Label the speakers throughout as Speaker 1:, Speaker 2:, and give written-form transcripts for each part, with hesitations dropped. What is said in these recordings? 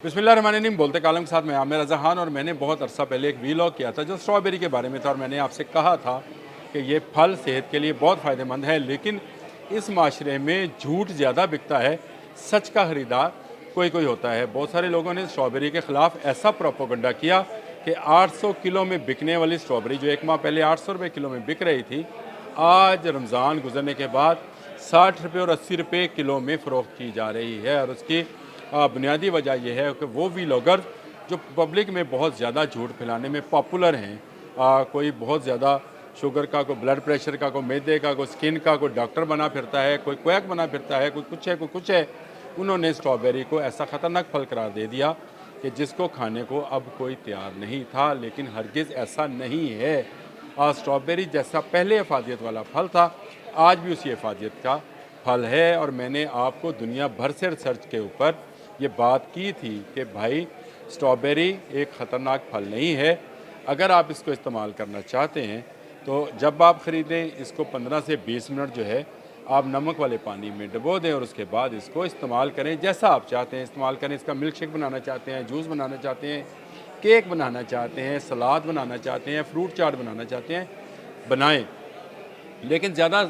Speaker 1: बिस्मिल्लाहिर्रहमानिर्रहीम। बोलते कालम के साथ मैं आमिर रज़ा खान। और मैंने बहुत अरसा पहले एक वीलॉग किया था जो स्ट्रॉबेरी के बारे में था, और मैंने आपसे कहा था कि ये फल सेहत के लिए बहुत फ़ायदेमंद है, लेकिन इस माशरे में झूठ ज़्यादा बिकता है, सच का ख़रीदार कोई कोई होता है। बहुत सारे लोगों ने स्ट्रॉबेरी के ख़िलाफ़ ऐसा प्रोपोगंडा किया कि 800 किलो में बिकने वाली स्ट्रॉबेरी जो एक माह पहले 800 रुपये किलो में बिक रही थी, आज रमज़ान गुजरने के बाद 60 रुपये और 80 रुपये किलो में फ़रोख्त की जा रही है। और उसकी बुनियादी वजह यह है कि वो व्लॉगर जो पब्लिक में बहुत ज़्यादा झूठ फैलाने में पॉपुलर हैं, कोई बहुत ज़्यादा शुगर का, कोई ब्लड प्रेशर का, कोई मैदे का, कोई स्किन का, कोई डॉक्टर बना फिरता है, कोई क्वैक बना फिरता है, कोई कुछ है कोई कुछ है, उन्होंने स्ट्रॉबेरी को ऐसा ख़तरनाक फल करार दे दिया कि जिसको खाने को अब कोई तैयार नहीं था। लेकिन हरगिज़ ऐसा नहीं है। स्ट्रॉबेरी जैसा पहले अफादियत वाला फल था, आज भी उसी अफादियत का फल है। और मैंने आपको दुनिया भर से रिसर्च के ऊपर ये बात की थी कि भाई स्ट्रॉबेरी एक ख़तरनाक फल नहीं है। अगर आप इसको इस्तेमाल करना चाहते हैं तो जब आप ख़रीदें इसको 15 से 20 मिनट जो है आप नमक वाले पानी में डुबो दें, और उसके बाद इसको इस्तेमाल करें जैसा आप चाहते हैं इस्तेमाल करें। इसका मिल्क शेक बनाना चाहते हैं, जूस बनाना चाहते हैं, केक बनाना चाहते हैं, सलाद बनाना चाहते हैं, फ्रूट चाट बनाना चाहते हैं, बनाएं। लेकिन ज़्यादा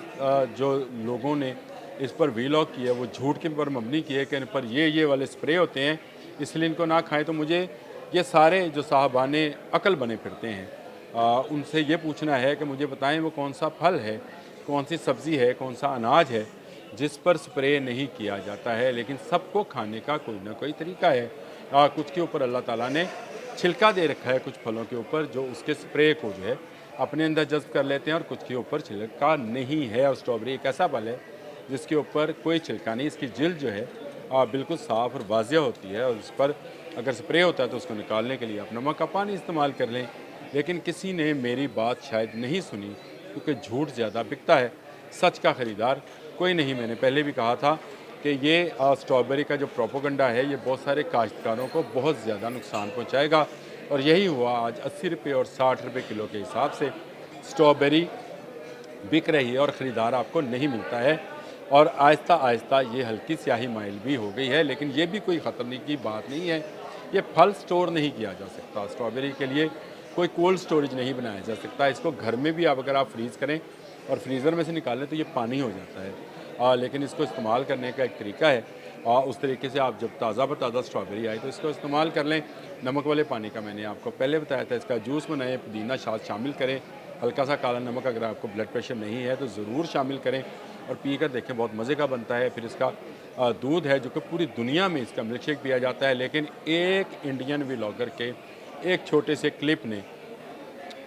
Speaker 1: जो लोगों ने इस पर वीलॉग किया वो झूठ के पर मबनी किए कि इन पर ये वाले स्प्रे होते हैं, इसलिए इनको ना खाएं। तो मुझे ये सारे जो साहबाने अकल बने फिरते हैं, उनसे ये पूछना है कि मुझे बताएं वो कौन सा फल है, कौन सी सब्ज़ी है, कौन सा अनाज है जिस पर स्प्रे नहीं किया जाता है। लेकिन सबको खाने का कोई ना कोई तरीका है। कुछ के ऊपर अल्लाह ताला ने छिलका दे रखा है, कुछ फलों के ऊपर जो उसके स्प्रे को जो है अपने अंदर जज्ब कर लेते हैं, और कुछ के ऊपर छिलका नहीं है। और स्ट्रॉबेरी एक ऐसा फल है जिसके ऊपर कोई छिलका नहीं, इसकी जिल्द जो है बिल्कुल साफ़ और वाजिया होती है, और उस पर अगर स्प्रे होता है तो उसको निकालने के लिए आप नमक का पानी इस्तेमाल कर लें। लेकिन किसी ने मेरी बात शायद नहीं सुनी, क्योंकि झूठ ज़्यादा बिकता है, सच का ख़रीदार कोई नहीं। मैंने पहले भी कहा था कि ये स्ट्रॉबेरी का जो प्रोपोगंडा है ये बहुत सारे काश्तकारों को बहुत ज़्यादा नुकसान पहुँचाएगा। और यही हुआ, आज 80 रुपये और 60 रुपये किलो के हिसाब से स्ट्रॉबेरी बिक रही है और ख़रीदार आपको नहीं मिलता है। और आहिस्ता आहिस्ता ये हल्की स्याही माइल भी हो गई है। लेकिन ये भी कोई ख़तरने की बात नहीं है। ये फल स्टोर नहीं किया जा सकता, स्ट्रॉबेरी के लिए कोई कोल्ड स्टोरेज नहीं बनाया जा सकता। इसको घर में भी आप अगर आप फ्रीज़ करें और फ्रीज़र में से निकालें तो ये पानी हो जाता है। लेकिन इसको इस्तेमाल करने का एक तरीका है, उस तरीके से आप जब ताज़ा ब ताज़ा स्ट्रॉबेरी आई तो इसको इस्तेमाल कर लें। नमक वाले पानी का मैंने आपको पहले बताया था, इसका जूस बनाएं, पुदीना शाद शामिल करें, हल्का सा काला नमक, अगर आपको ब्लड प्रेशर नहीं है तो ज़रूर शामिल करें और पी कर देखें, बहुत मज़े का बनता है। फिर इसका दूध है जो कि पूरी दुनिया में इसका मिल्क शेक पिया जाता है। लेकिन एक इंडियन व्लॉगर के एक छोटे से क्लिप ने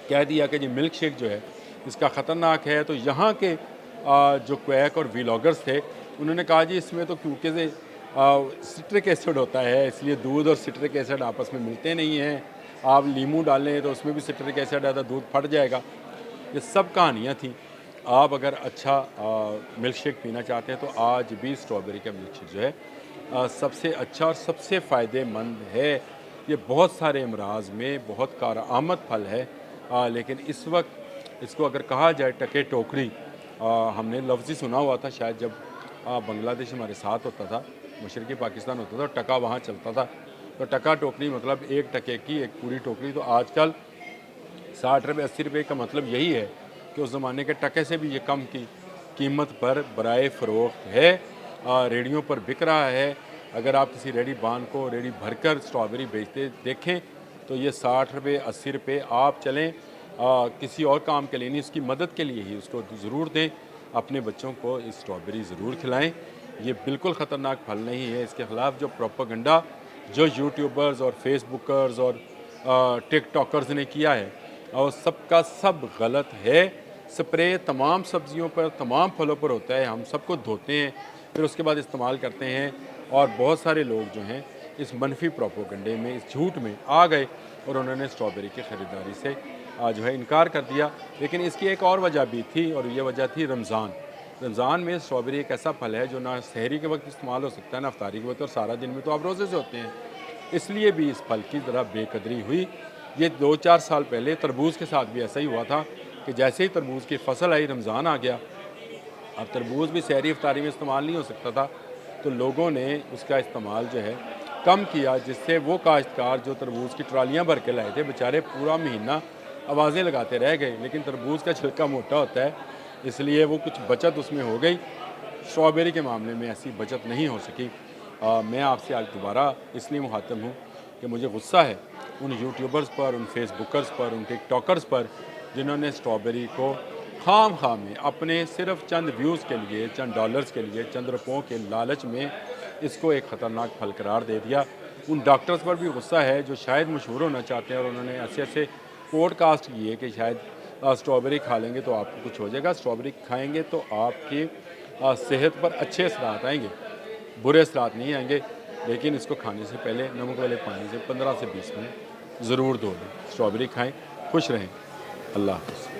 Speaker 1: कह दिया कि ये मिल्क शेक जो है इसका ख़तरनाक है। तो यहाँ के जो क्वैक और व्लॉगर्स थे उन्होंने कहा जी इसमें तो क्योंकि से सिट्रिक एसिड होता है, इसलिए दूध और सिट्रिक एसिड आपस में मिलते नहीं हैं। आप नींबू डालें तो उसमें भी सिट्रिक एसिड है तो दूध फट जाएगा। ये सब कहानियाँ थी। आप अगर अच्छा मिल्क शेक पीना चाहते हैं तो आज भी स्ट्रॉबेरी का मिल्क शेक जो है सबसे अच्छा और सबसे फ़ायदेमंद है। ये बहुत सारे अमराज में बहुत कारआमद फल है। लेकिन इस वक्त इसको अगर कहा जाए टके टोकरी, हमने लफ्ज़ ही सुना हुआ था शायद जब बांग्लादेश हमारे साथ होता था, मशरक़ी पाकिस्तान होता था, टका वहाँ चलता था, तो टका टोकरी मतलब एक टके की एक पूरी टोकरी। तो आजकल 60 रुपये 80 रुपये का मतलब यही है कि उस ज़माने के टके से भी ये कम की कीमत पर बराए फ़रोख्त है, रेडियों पर बिक रहा है। अगर आप किसी रेडी बान को रेडी भरकर स्ट्रॉबेरी बेचते देखें तो ये 60 रुपये 80 रुपये। आप चलें किसी और काम के लिए नहीं, उसकी मदद के लिए ही उसको ज़रूर दें। अपने बच्चों को इस स्ट्रॉबेरी ज़रूर खिलाएं। ये बिल्कुल ख़तरनाक फल नहीं है। इसके ख़िलाफ़ जो प्रोपेगेंडा जो यूट्यूबर्स और फेसबुकर्स और टिकटॉकर्स ने किया है और सबका सब गलत है। स्प्रे तमाम सब्जियों पर, तमाम फलों पर होता है। हम सबको धोते हैं फिर उसके बाद इस्तेमाल करते हैं। और बहुत सारे लोग जो हैं इस मनफी प्रोपेगेंडे में, इस झूठ में आ गए और उन्होंने स्ट्रॉबेरी की ख़रीदारी से जो है इनकार कर दिया। लेकिन इसकी एक और वजह भी थी, और ये वजह थी रमज़ान। रमज़ान में स्ट्रॉबेरी एक ऐसा फल है जो ना सहरी के वक्त इस्तेमाल हो सकता है ना अफ्तारी के वक्त, और सारा दिन में तो आप रोज़े से होते हैं। इसलिए भी इस फल की ज़रा बेकदरी हुई। ये 2-4 साल पहले तरबूज़ के साथ भी ऐसा ही हुआ था कि जैसे ही तरबूज़ की फसल आई रमज़ान आ गया। अब तरबूज़ भी सहरी इफ्तारी में इस्तेमाल नहीं हो सकता था, तो लोगों ने उसका इस्तेमाल जो है कम किया, जिससे वो काश्तकार जो तरबूज की ट्रालियाँ भर के लाए थे बेचारे पूरा महीना आवाज़ें लगाते रह गए। लेकिन तरबूज का छिलका मोटा होता है, इसलिए वो कुछ बचत उसमें हो गई। स्ट्रॉबेरी के मामले में ऐसी बचत नहीं हो सकी। मैं आपसे आज दोबारा इसलिए मुखातिब हूँ कि मुझे गुस्सा है उन यूट्यूबर्स पर, उन फेसबुकर्स पर, उन टिकटॉकर्स पर, जिन्होंने स्ट्रॉबेरी को खाम-खा में अपने सिर्फ़ चंद व्यूज़ के लिए, चंद डॉलर्स के लिए, चंद रुपयों के लालच में इसको एक ख़तरनाक फल करार दे दिया। उन डॉक्टर्स पर भी गुस्सा है जो शायद मशहूर होना चाहते हैं और उन्होंने ऐसे-ऐसे पॉडकास्ट किए कि शायद स्ट्रॉबेरी खा लेंगे तो आपको कुछ हो जाएगा, स्ट्रॉबेरी खाएँगे तो आपकी सेहत पर अच्छे असरात आएँगे, बुरे असरात नहीं आएँगे। लेकिन इसको खाने से पहले नमक वाले पानी से 15 से 20 मिनट ज़रूर धो लें। स्ट्रॉबेरी खाएँ, खुश रहें। अल्लाह हाफ़िज़।